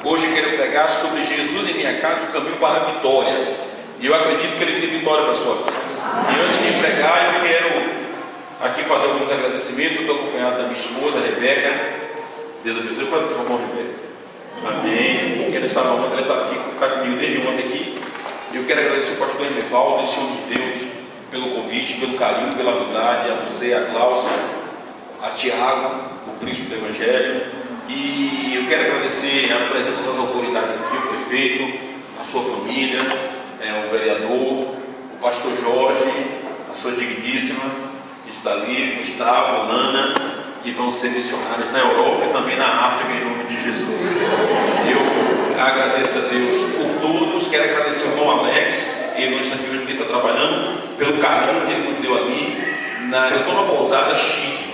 Hoje eu quero pregar sobre Jesus em minha casa, o caminho para a vitória. E eu acredito que ele tem vitória para a sua vida. E antes de pregar, eu quero aqui fazer alguns agradecimentos. Eu estou acompanhado da minha esposa, Rebeca. Deus abençoe. Faz assim, irmão Rebeca. Amém. Porque ela estava ontem, ela estava aqui, está comigo desde ontem aqui. E eu quero agradecer ao pastor Hermevaldo, esse homem de Deus, pelo convite, pelo carinho, pela amizade, a você, a Cláudia, a Tiago, o príncipe do Evangelho. E eu quero agradecer a presença das autoridades aqui, o prefeito, a sua família, o vereador, o pastor Jorge, a sua digníssima, que está ali, Gustavo, Lana, que vão ser missionários na Europa e também na África, em nome de Jesus. Eu agradeço a Deus por todos, quero agradecer ao irmão Alex, ele não está aqui hoje porque está trabalhando, pelo carinho que ele nos deu ali. Eu estou numa pousada chique,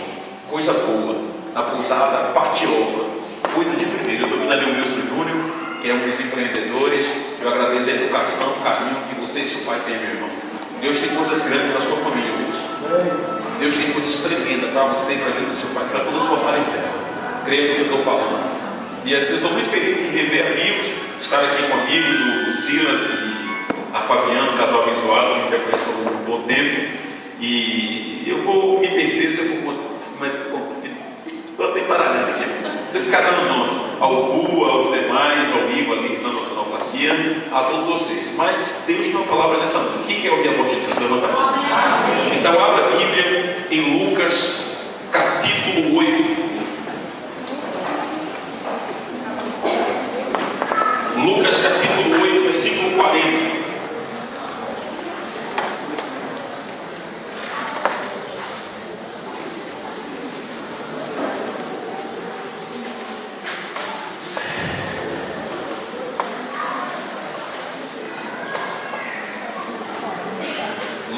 coisa boa. Na pousada Patiola, coisa de primeiro. Eu estou vendo ali o Wilson Júnior, que é um dos empreendedores. Eu agradeço a educação, o carinho que você e seu pai têm, meu irmão. Deus tem coisas grandes para a sua família, Wilson. Deus tem coisas tremendas para você, para a vida do seu pai, para todos formarem em terra. Creio no que eu estou falando. E assim, eu estou muito feliz em rever amigos, estar aqui com amigos, o Silas e a Fabiana, casal abençoado, que a gente já conhece há um bom tempo. E eu vou me perder se eu for. Estou bem paralelo aqui. Você ficar dando nome ao Gu, aos demais, ao Ivo ali na nacionalplastia, a todos vocês. Mas Deus tem uma palavra nessa noite. Quem quer ouvir a voz de Deus? Levanta a mão. Então abra a Bíblia em Lucas capítulo 8. Lucas capítulo 8, versículo 40.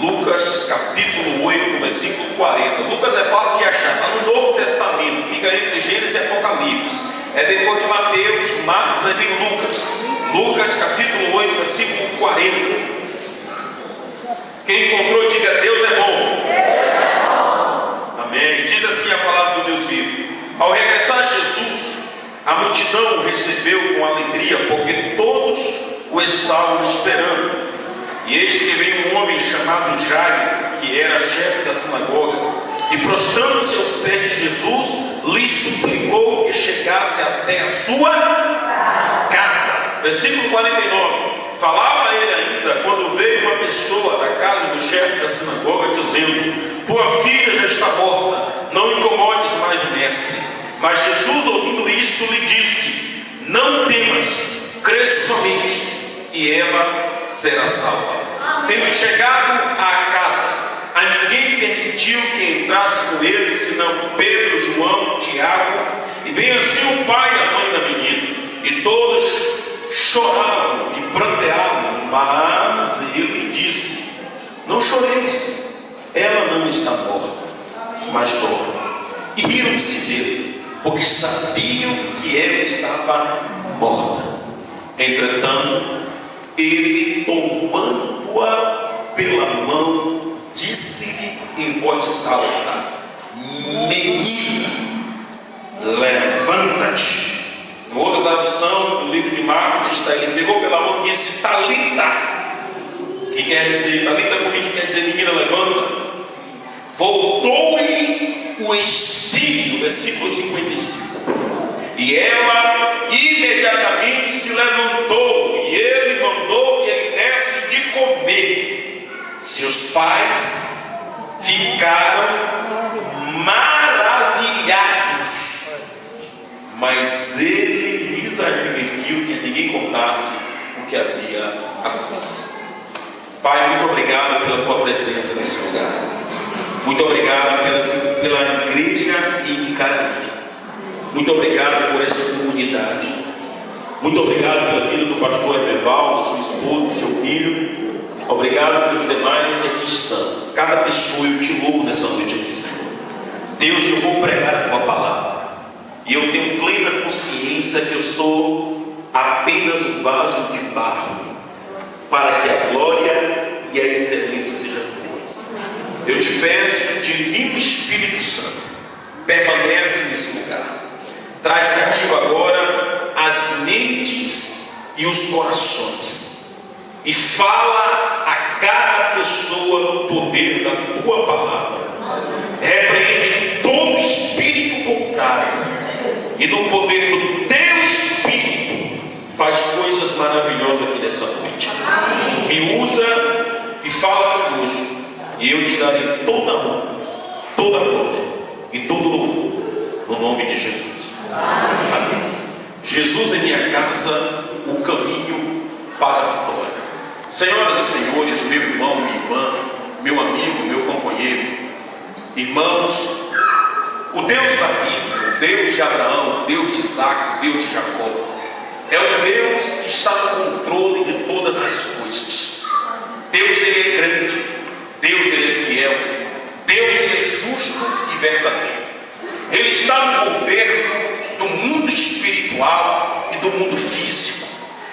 Lucas capítulo 8, versículo 40. Lucas é fácil de achar, está no Novo Testamento, fica entre Gênesis e Apocalipse. É depois de Mateus, Marcos, aí vem Lucas. Lucas capítulo 8, versículo 40. Quem encontrou, diga: Deus é bom. Amém. Diz assim a palavra do Deus vivo. Ao regressar Jesus, a multidão o recebeu com alegria, porque todos o estavam esperando. E eis que veio um homem chamado Jairo, que era chefe da sinagoga, e prostrando-se aos pés de Jesus, lhe suplicou que chegasse até a sua casa. Versículo 49. Falava ele ainda, quando veio uma pessoa da casa do chefe da sinagoga, dizendo: tua filha já está morta, não incomodes mais o mestre. Mas Jesus, ouvindo isto, lhe disse: não temas, crê somente, e ela será salva. Tendo chegado à casa, a ninguém permitiu que entrasse com ele, senão Pedro, João, Tiago, e bem assim o pai e a mãe da menina. E todos choravam e pranteavam, mas ele disse: não choreis, ela não está morta, mas dorme. E riram-se dele, porque sabiam que ela estava morta. Entretanto, ele, tomando-a pela mão, disse-lhe em voz alta: menina, levanta-te. Em outra tradução do livro de Marcos está: ele pegou pela mão e disse: Talita, que quer dizer, Talita comigo, quer dizer menina, levanta. Voltou-lhe o espírito, versículo 55, e ela imediatamente se levantou, e ele mandou que ele desse de comer. Seus pais ficaram maravilhados, mas ele lhes advertiu que ninguém contasse o que havia acontecido. Pai, muito obrigado pela tua presença nesse lugar. Muito obrigado pela igreja em Icaraí. Muito obrigado por essa comunidade. Muito obrigado pela vida do pastor Hermevaldo, sua esposa, seu filho. Obrigado pelos demais que aqui estão. Cada pessoa, eu te louvo nessa noite aqui, Senhor. Deus, eu vou pregar a tua palavra. E eu tenho plena consciência que eu sou apenas um vaso de barro, para que a glória e a excelência sejam tuas. Eu te peço, divino Espírito Santo, permanece nesse lugar. Traz cativo agora as mentes e os corações, e fala a cada pessoa no poder da tua palavra. Repreende todo espírito contrário, e no poder do teu espírito faz coisas maravilhosas aqui nessa noite. Me usa e fala conosco, e eu te darei toda a honra, toda a glória e todo louvor, no nome de Jesus. Amém. Jesus em minha casa, o caminho para a vitória. Senhoras e senhores, meu irmão, minha irmã, meu amigo, meu companheiro, irmãos, o Deus da Bíblia, o Deus de Abraão, o Deus de Isaac, o Deus de Jacó, é o Deus que está no controle de todas as coisas. Deus, Ele é grande, Deus, Ele é fiel, Deus, Ele é justo e verdadeiro. Ele está no governo do mundo espiritual e do mundo físico.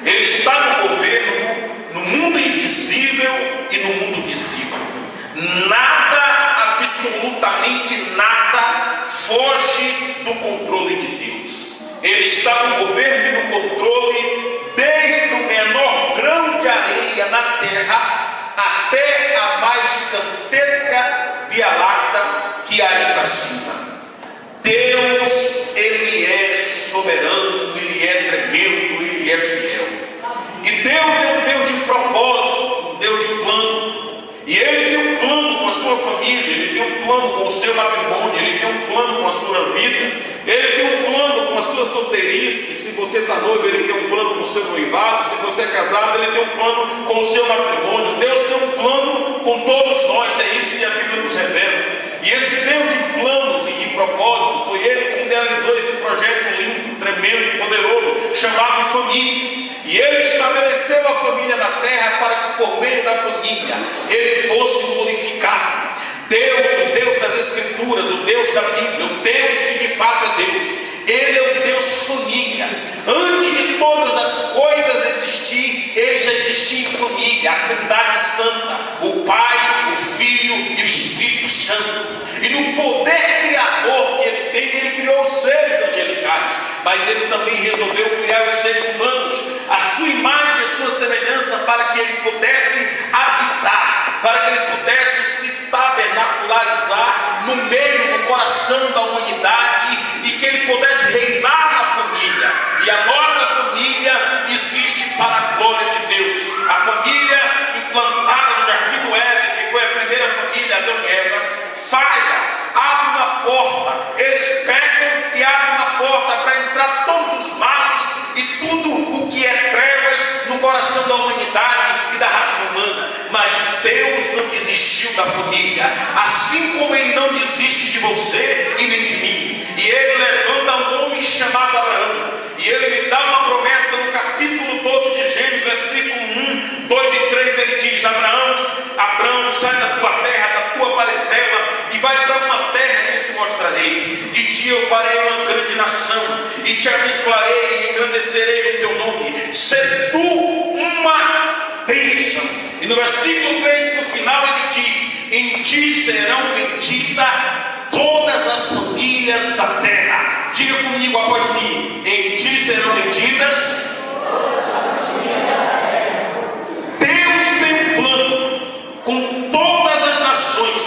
Ele está no governo no mundo invisível e no mundo visível. Nada, absolutamente nada, foge do controle de Deus. Ele está no governo e no controle desde o menor grão de areia na terra até a mais gigantesca Via Láctea que há aí para cima. Deus, Ele é soberano, Ele é tremendo, Ele é fiel. E Deus é um Deus de propósito, um Deus de plano. E Ele tem um plano com a sua família, Ele tem um plano com o seu matrimônio, Ele tem um plano com a sua vida, Ele tem um plano com a sua solteirice. Se você está noivo, Ele tem um plano com o seu noivado. Se você é casado, Ele tem um plano com o seu matrimônio. Deus tem um plano com todos nós, é isso que a Bíblia nos revela. E esse Deus de planos e de propósito, foi Ele que idealizou esse projeto lindo, tremendo, poderoso, chamado família. E Ele estabeleceu a família na terra para que por meio da família Ele fosse glorificado. Deus, o Deus das Escrituras, o Deus da Bíblia, o Deus que de fato é Deus, Ele é o Deus família. Antes de todas as coisas existir, Ele já existia em família, a Trindade Santa, o Pai, o Filho e o Espírito Santo. E no poder criador que Ele tem, Ele criou os seres angelicais, mas Ele também resolveu criar os seres humanos, a sua imagem e a sua semelhança, para que Ele pudesse habitar, para que Ele pudesse se tabernacularizar no meio, no coração da humanidade, e que Ele pudesse reinar na família. E a nossa família existe para a glória de Deus. A família implantada no Jardim do Éden, que foi a primeira família, Adão e Eva, falha, abre uma porta, eles pecam e abrem uma porta para entrar todos os males e tudo o que é trevas no coração da humanidade e da raça humana. Mas Deus não desistiu da família, assim como Ele não desiste de você e nem de mim. E Ele levanta um homem chamado Abraão, e Ele lhe dá uma promessa no capítulo 12 de Gênesis, versículo 1, 2 e 3, Ele diz: Abraão, sai da tua terra, da tua parentela, e vai para uma terra que eu te mostrarei. De ti eu farei uma grande nação, e te abençoarei e engrandecerei o teu nome. Sê tu uma bênção. E no versículo 3, no final, Ele diz: em ti serão benditas todas as famílias da terra. Diga comigo após mim: em ti serão benditas. Deus tem um plano com todas as nações,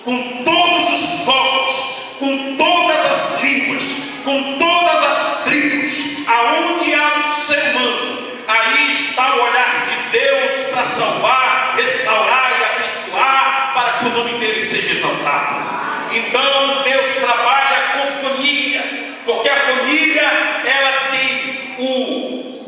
com todos os povos, com todas as línguas, com todas as tribos. Aonde há um ser humano, aí está o olhar de Deus para salvar, restaurar e abençoar, para que o nome dele seja exaltado. Então Deus trabalha com família, porque a família, ela tem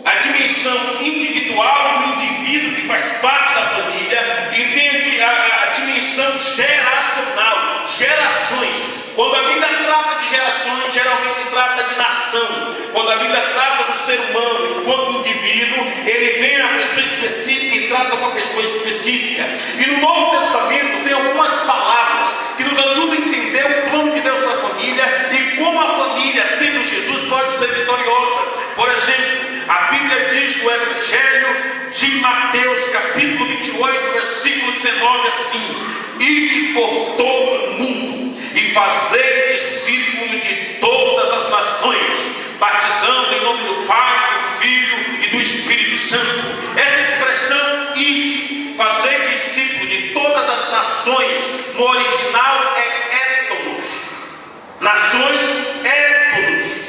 a dimensão individual do indivíduo que faz parte da família, e tem a dimensão geracional, gerações. Quando a Bíblia trata de gerações, geralmente trata de nação. Quando a Bíblia trata do ser humano enquanto indivíduo, ele vem a pessoa específica e trata com a pessoa específica. E no Novo Testamento tem algumas palavras que nos ajudam a entender o plano de Deus para a família e como a família, tendo Jesus, pode ser vitoriosa. Por exemplo, a Bíblia diz no Evangelho de Mateus, capítulo 28, versículo 19, assim: ide por todo o mundo e fazei discípulo de todas as nações, batizando em nome do Pai, do Filho e do Espírito Santo. Essa expressão ide, fazer discípulo de todas as nações, no original é étnos, nações étnos.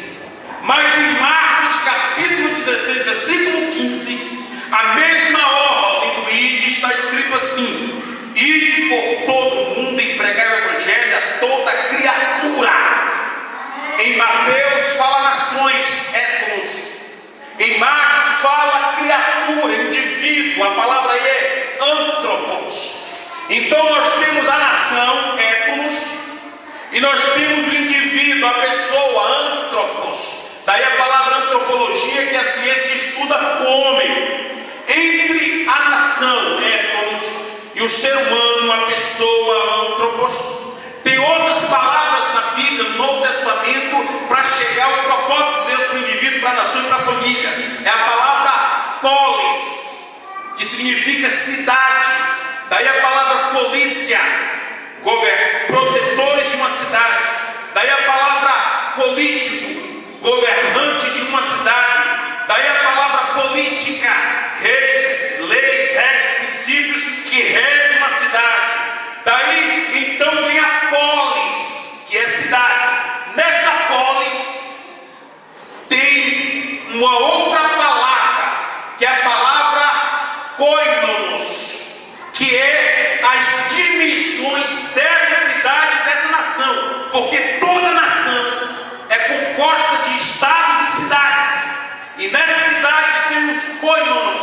Mas em Marcos capítulo 16, versículo 15, a mesma ordem do ide está escrito assim: ide por todo o mundo e pregai o evangelho a toda criatura. Em Mateus fala nações, étnos. Em Marcos fala criatura, indivíduo. A palavra aí é antropos. Então nós temos a nação, étnos, e nós temos o indivíduo, a pessoa, antropos. Daí a palavra antropologia, que é a ciência que estuda o homem. Entre a nação, étnos, e o ser humano, a pessoa, antropos, tem outras palavras na Bíblia, no Novo Testamento, para chegar ao propósito de Deus para o indivíduo, para a nação e para a família. É a palavra polis, que significa cidade. Daí a palavra polícia, protetores de uma cidade. Daí a palavra político, governante de uma cidade. Daí a palavra política, leis, regras, princípios que regem uma cidade. Daí então vem a polis, que é cidade. Nessa polis tem uma outra palavra, que é a palavra koinonos, que é as dimensões dessa cidade, dessa nação, porque toda nação é composta de estados e cidades, e nessas cidades tem os koinonos,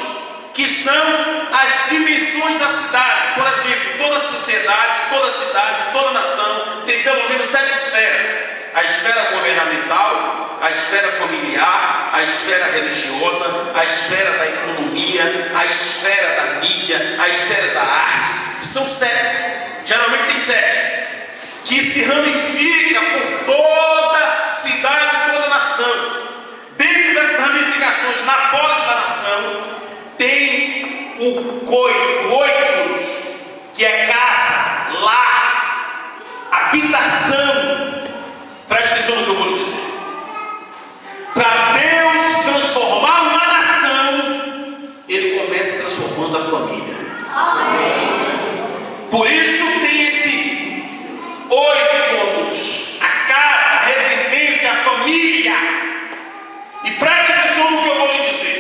que são as dimensões da cidade. Por exemplo, toda sociedade, toda cidade, toda nação tem pelo menos 7 esferas: a esfera governamental, a esfera familiar, a esfera religiosa, a esfera da economia, a esfera da mídia, a esfera da arte. São 7, geralmente tem 7, que se ramifica por toda cidade, toda nação. Dentro dessas ramificações, na polis da nação, tem o oitos, que é casa, lar, habitação. Preste atenção no que eu vou lhe dizer. Para Deus transformar uma nação, Ele começa transformando a família. Amém. Por isso tem esse oitos, a casa, a residência, a família. E preste atenção no que eu vou lhe dizer.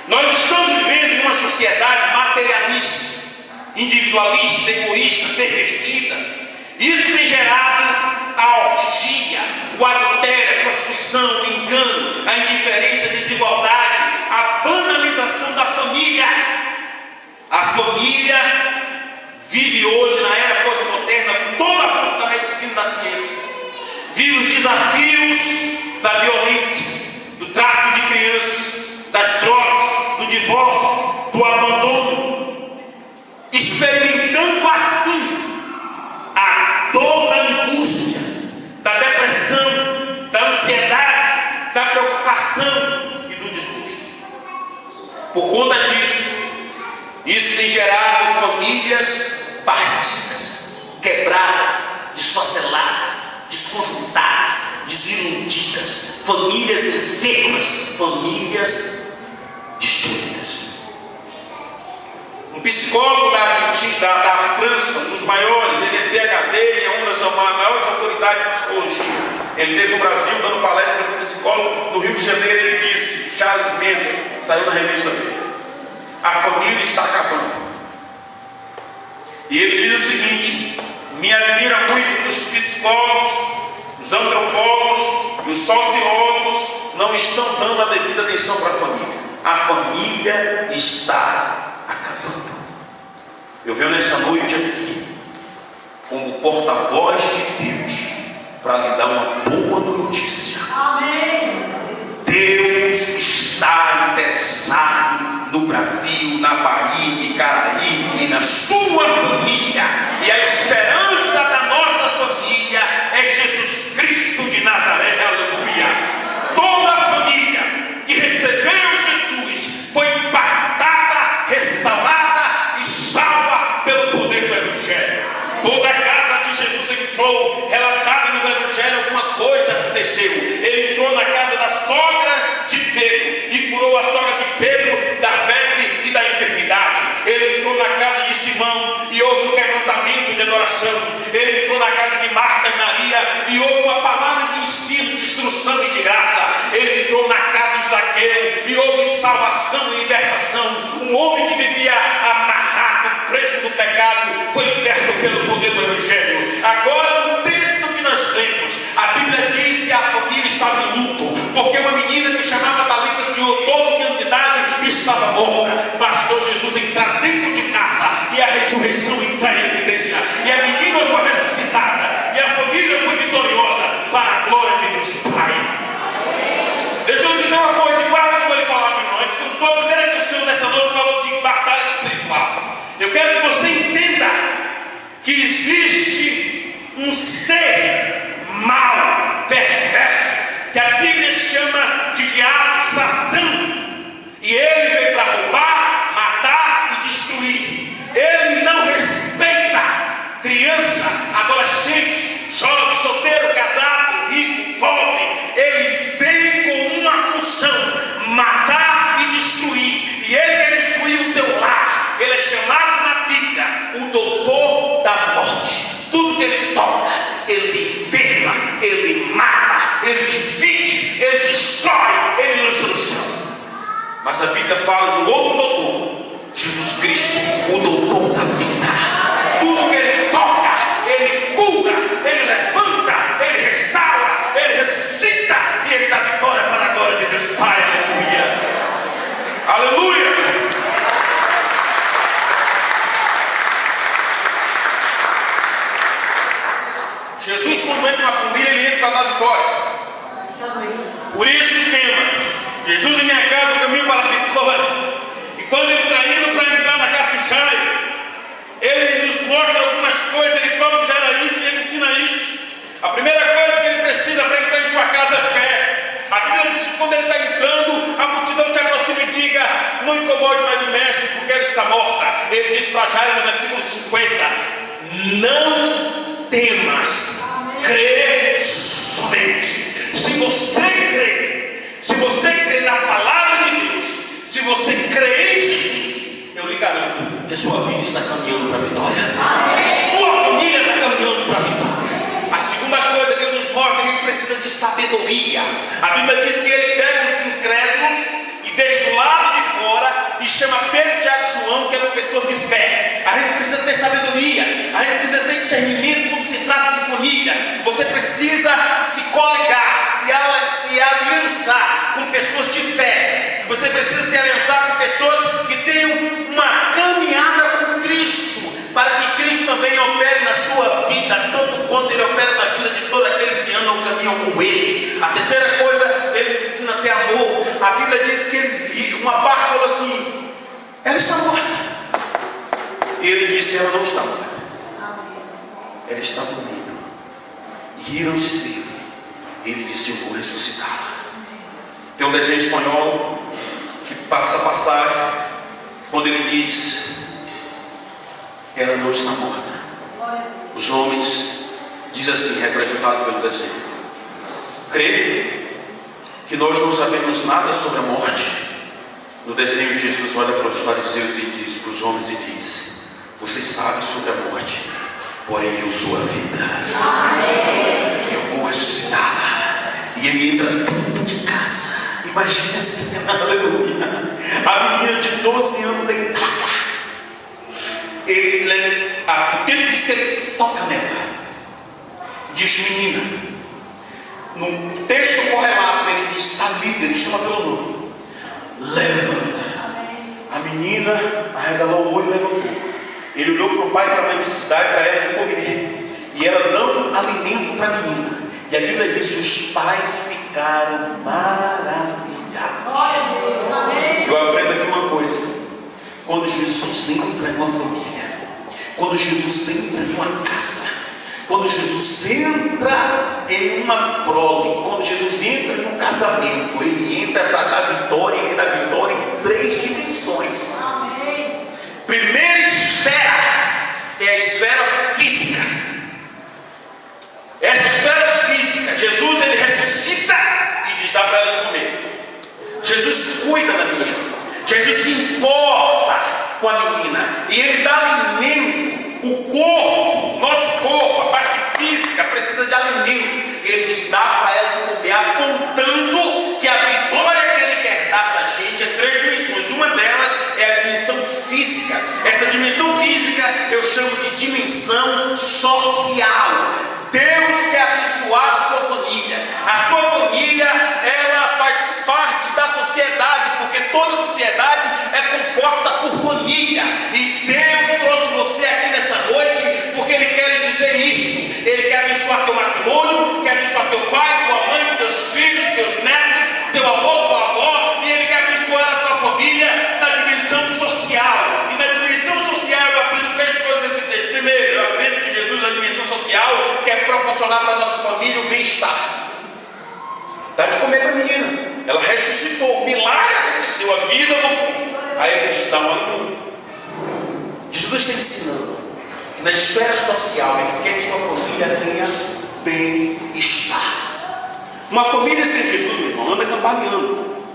Nós estamos vivendo em uma sociedade materialista, individualista, egoísta, pervertida. Isso tem gerado a orgia, o adultério, a prostituição, o engano, a indiferença, a desigualdade, a banalização da família. A família vive hoje na era pós-moderna com toda a força da medicina e da ciência. Vive os desafios da violência, do tráfico de crianças, das drogas, do divórcio, do abandono, experimentando assim a dor da angústia, da depressão, da ansiedade, da preocupação e do desgosto. Por conta disso, isso tem gerado famílias partidas, quebradas, desfaceladas, desconjuntadas, desiludidas, famílias enfermas, famílias destruídas. Um psicólogo da Argentina, da França, um dos maiores, ele é PhD e é uma das maiores autoridades de psicologia. Ele esteve no Brasil dando palestra para psicólogo no Rio de Janeiro. Ele disse, Charles Bender, saiu na revista dele: a família está acabando. E ele diz o seguinte: me admira muito os psicólogos, os antropólogos e os sociólogos não estão dando a devida atenção para a família. A família está acabando. Eu venho nesta noite aqui como porta-voz de Deus para lhe dar uma boa notícia. Amém. Deus está interessado no Brasil, na Bahia, em Caraí e na sua família. E a esperança da nossa família é Jesus Cristo de Nazaré. Aleluia. Toda a família que recebeu Jesus foi impactada, restaurada e salva pelo poder do Evangelho. Toda a casa que Jesus entrou, relatado nos Evangelhos, alguma coisa aconteceu. Ele entrou na casa da sogra de Pedro e curou a sogra de Pedro. salvação e libertação. Um homem que vivia amarrado, preso no pecado, foi liberto pelo poder do Evangelho. Agora, no texto que nós lemos, a Bíblia diz que a família estava em luto, porque uma menina que chamava Talita, de 12 anos de idade, estava morta. Bastou Jesus entrar dentro de casa e a ressurreição entrar em evidência. E a menina foi ressuscitada. E a família foi vitoriosa para a glória de Deus Pai. Deixa eu dizer uma coisa, guarda que eu vou lhe falar antes. Quando a primeira canção dessa noite falou de batalha espiritual, eu quero que você entenda que existe um ser mau, perverso, que a Bíblia chama de diabo, Satã. E ele veio para roubar, matar e destruir. Ele não respeita criança, adolescente, jovem, solteiro, casado, rico, pobre. Ele vem com uma função: matar e destruir. E ele quer destruir o teu lar. Ele é chamado na Bíblia o doutor da morte. Tudo que ele toca, ele enferma, ele mata, ele divide, ele destrói, ele lança no chão. Mas a Bíblia fala de um outro doutor, Jesus Cristo, o doutor da vida. Tudo que ele toca, ele cura, ele levanta, ele restaura, ele ressuscita e ele dá vitória para a glória de Deus Pai. Aleluia! Aleluia! Jesus, quando entra na família, ele entra para dar vitória. Por isso o tema: Jesus em minha casa, o caminho para a vitória. E quando ele está indo para entrar na casa de Jairo, ele nos mostra algumas coisas. Ele próprio já era isso e ele ensina isso. A primeira coisa que ele precisa para entrar em sua casa é fé. A Bíblia diz que quando ele está entrando, a multidão se aproxima e diga: não incomode mais o mestre, porque ela está morta. Ele diz para Jairo no versículo 50: não temas, crê somente. Se você crê na palavra de Deus, se você crê em Jesus, eu lhe garanto que a sua vida está caminhando para a vitória. Sua família está caminhando para a vitória. A segunda coisa que ele nos mostra é que ele precisa de sabedoria. A Bíblia diz que ele pega os incrédulos e deixa do lado de fora e chama Pedro, Tiago e João, que eram pessoas de fé. A gente precisa ter sabedoria, a gente precisa ter discernimento quando se trata de família. Você precisa se coligar, se aliançar com pessoas de fé. Você precisa se aliançar com pessoas que tenham uma caminhada com Cristo, para que Cristo também opere na sua vida, tanto quanto ele opera na vida de todos aqueles que andam caminham com ele. A terceira coisa, ele nos ensina a ter amor. A Bíblia diz que uma barca falou assim: ela está morta. E ele disse: ela não está morta, ela está dormindo. E riram-se dele. Ele disse: eu vou ressuscitar. Tem um desenho espanhol que passa a passagem, quando ele diz: ela não está morta. Os homens, diz assim, representado pelo desenho: crê que nós não sabemos nada sobre a morte. No desenho, Jesus olha para os fariseus e diz, para os homens, e diz: vocês sabem sobre a morte, porém eu sou a vida. Amém. Eu vou ressuscitar. E ele entra dentro de casa. Imagina assim, aleluia. A menina de 12 anos deitada. O texto diz que ele toca nela. Diz: menina. No texto correlato, ele diz: está líder, ele chama pelo nome. Levanta. A menina arregalou o olho e levantou. Ele olhou para o pai e para a mãe de cidade, para ela de comer. E ela dando alimento para a menina. E a Bíblia diz que os pais ficaram maravilhados. Eu aprendo aqui uma coisa: quando Jesus entra em uma família, quando Jesus entra em uma casa, quando Jesus entra em uma prole, quando Jesus entra em um casamento, ele entra para dar vitória. Ele dá vitória em 3 dimensões. Primeira esfera é a esfera física. Essa esfera física, Jesus ele ressuscita e diz: dá para ela comer. Jesus cuida da menina. Jesus se importa com a menina. E ele dá alimento. O corpo, nosso corpo, a parte física precisa de alimento. Ele diz: dá para ela comer, apontando que a vitória que ele quer dar para a gente é 3 dimensões. toda a sociedade é composta por família. E Deus trouxe você aqui nessa noite porque Ele quer dizer isto. Ele quer abençoar teu matrimônio, quer abençoar teu pai, tua mãe, teus filhos, teus netos, teu avô, tua avó, e Ele quer abençoar a tua família na dimensão social. E na dimensão social eu aprendo 3 coisas nesse texto. Primeiro, eu aprendo que Jesus na dimensão social quer proporcionar para a nossa família o bem-estar. Dá de comer para a menina, ela ressuscitou, o milagre aconteceu, a vida voltou. Aí ele diz: dá um alimento. Jesus está ensinando que na esfera social Ele quer que sua família tenha bem-estar. Uma família sem Jesus, meu irmão, anda cambaleando,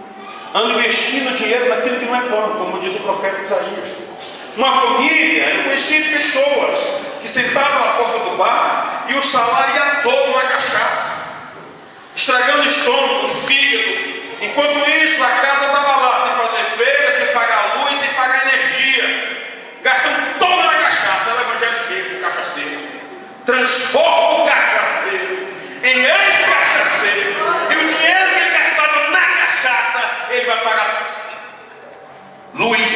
anda investindo dinheiro naquilo que não é pão, como diz o profeta Isaías. Uma família, eu conheci pessoas que sentavam na porta do bar e o salário ia todo na cachaça, estragando o estômago, o fígado. Enquanto isso, a casa estava lá, sem fazer feira, sem pagar luz, sem pagar energia, gastando toda na cachaça. É o evangelho chega, o cachaceiro transforma o cachaceiro em ex-cachaceiro, e o dinheiro que ele gastava na cachaça, ele vai pagar luz,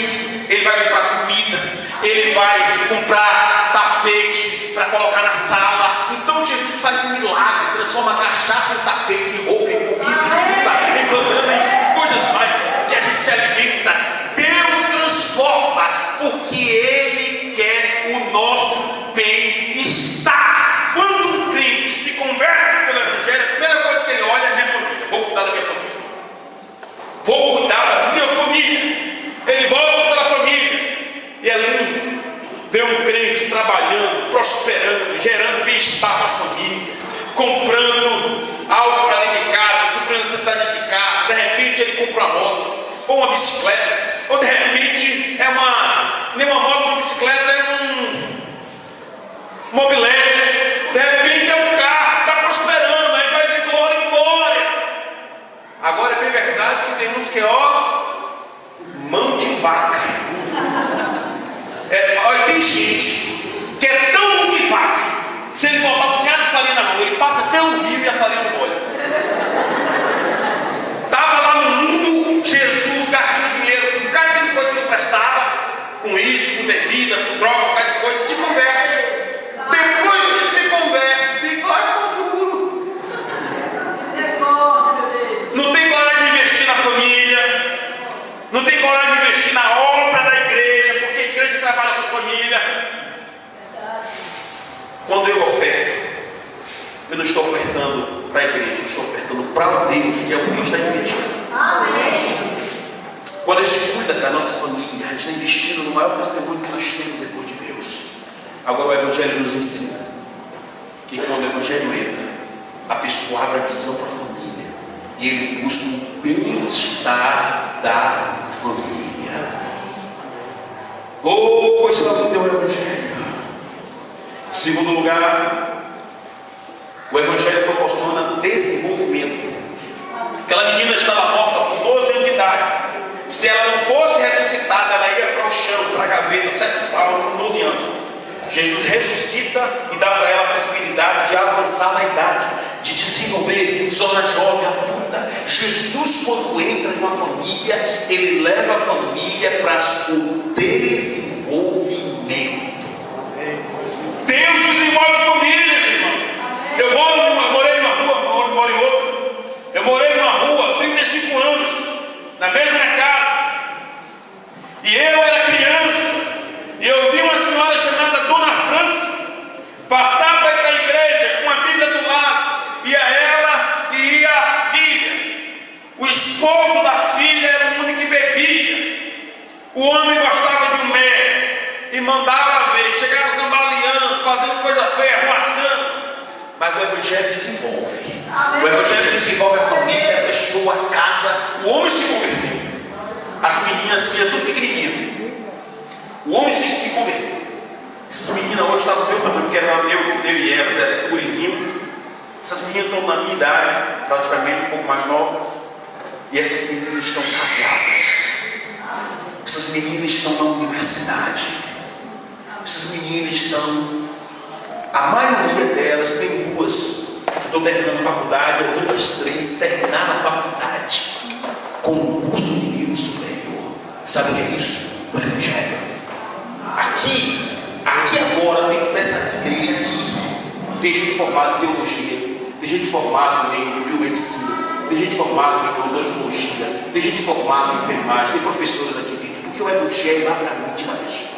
ele vai comprar comida, ele vai comprar tapete para colocar na sala. Então Jesus faz um milagre, transforma a cachaça em tapete, em roupa, em comida, em fruta, em banana, em coisas mais que a gente se alimenta. Deus transforma porque Ele quer o nosso bem-estar. Quando um crente se converte pelo Evangelho, a primeira coisa que ele olha é a minha família. Vou cuidar da minha família. Vou cuidar da minha família. Ele volta para a família. E é lindo ver um crente trabalhando, prosperando, gerando bem-estar para a família, comprando algo para dentro de casa, suprindo a necessidade de casa. De repente ele compra uma moto, ou uma bicicleta, ou de repente nem uma moto, uma bicicleta, é um mobilete, de repente é um carro, está prosperando, aí vai de glória em glória. Agora é bem verdade que tem uns que mão de vaca. Olha, tem gente que é tão mão de vaca, se ele botar um punhado de farinha na mão, ele passa pelo rio e a farinha não molha. Estava lá no mundo, Jesus gastando dinheiro com um bocado de coisa que não prestava, com isso, com bebida, com droga, um bocado de coisa, se converte. Depois que se converte, fica lá duro. Não tem coragem de investir na família, não tem coragem de investir na obra da igreja, porque a igreja trabalha com família. Quando eu oferto, eu não estou ofertando para a igreja, eu estou ofertando para o Deus, que é o Deus da igreja. Amém. Quando a gente cuida da nossa família, a gente está investindo no maior patrimônio que nós temos depois de Deus. Agora o Evangelho nos ensina que quando o Evangelho entra, a pessoa abre a visão para a família e ele busca o bem-estar da família. Oh, coisa do teu Evangelho. Segundo lugar, o Evangelho proporciona desenvolvimento. Aquela menina estava morta com 12 anos de idade. Se ela não fosse ressuscitada, ela ia para o chão, para a gaveta, 7 palmos, com 12 anos. Jesus ressuscita e dá para ela a possibilidade de avançar na idade, de desenvolver, se tornar jovem, adulta. Jesus, quando entra em uma família, ele leva a família para o desenvolvimento. Deus desenvolve famílias, irmão. Eu morei numa rua, moro em outra. Eu morei numa rua 35 anos, na mesma casa. E eu era criança, e eu vi uma senhora chamada Dona França passar para ir para a igreja com a Bíblia do lado. Ia ela e ia a filha. O esposo da filha era o único que bebia. O homem gostava de um mé e mandava ver. Chegava cambaleando, fazendo coisa feia, arruaçando. Mas o Evangelho desenvolve. Amém. O Evangelho desenvolve a família, a pessoa, a casa. O homem se converteu. As meninas tinham tudo pequenininho. O homem se converteu. Essas meninas hoje estavam no meu tamanho, porque eram eu e elas, era gurizinho. Essas meninas estão na minha idade, praticamente um pouco mais novas. E essas meninas estão casadas. Essas meninas estão na universidade. Essas meninas estão... A maioria delas tem duas que estão terminando a faculdade, ou as 3 terminaram a faculdade com um curso de nível superior. Sabe o que é isso? O Evangelho. Aqui agora, nessa igreja aqui, tem gente formada em teologia, tem gente formada em biomedicina, tem gente formada em odontologia, tem gente formada em enfermagem, tem professores aqui, porque o Evangelho abre a mente da pessoa.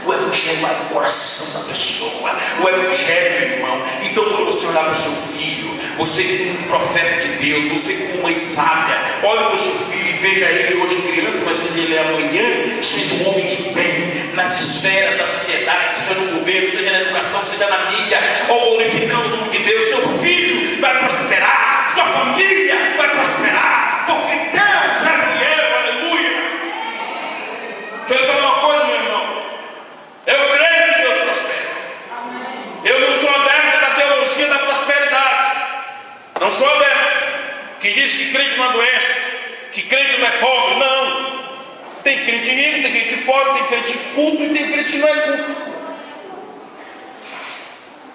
O Evangelho abre o coração da pessoa. O Evangelho, meu irmão. Então, quando você olhar para o seu filho, você como um profeta de Deus, você como mãe sábia, olha para o seu filho e veja ele hoje criança, mas ele é amanhã sendo um homem de bem nas esferas da sociedade, seja no governo, seja na educação, seja na mídia, ou glorificando o nome de Deus. Seu filho vai prosperar, sua família vai prosperar, porque Deus é fiel, aleluia. Deixa eu falar uma coisa, meu irmão. Eu creio que Deus prospera. Eu não sou adepto da teologia da prosperidade. Não sou adepto que diz que crente não adoece, que crente não é pobre. Não. Tem crente rico, tem crente pobre, tem crente culto e tem crente que não é culto.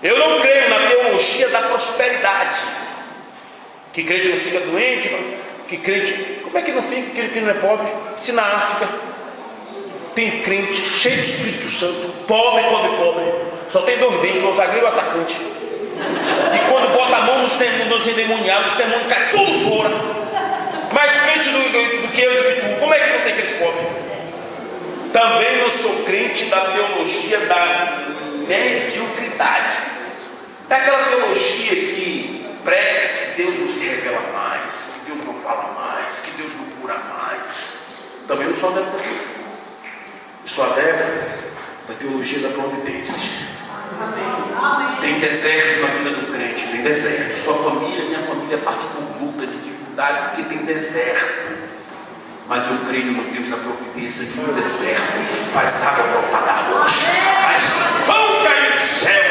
Eu não creio na teologia da prosperidade. Que crente não fica doente, que crente... Como é que não fica? Que crente não é pobre? Se na África tem crente cheio de Espírito Santo, pobre, só tem 2 dentes, o zagueiro e o atacante. E quando bota a mão nos endemoniados, os demônios caem tudo fora. Mais crente do que eu e do que tu. Como é que não tem crente pobre? Também não sou crente da teologia da mediocridade. Daquela teologia que prega que Deus não se revela mais, que Deus não fala mais, que Deus não cura mais. Também não sou adepto assim. Eu sou adepto da teologia da providência. Tem deserto na vida do crente, tem deserto. Sua família, minha família passa por luta, dificuldade, porque tem deserto. Mas eu creio no Deus da providência, que no deserto faz água brotar da rocha, faz pão cair do céu.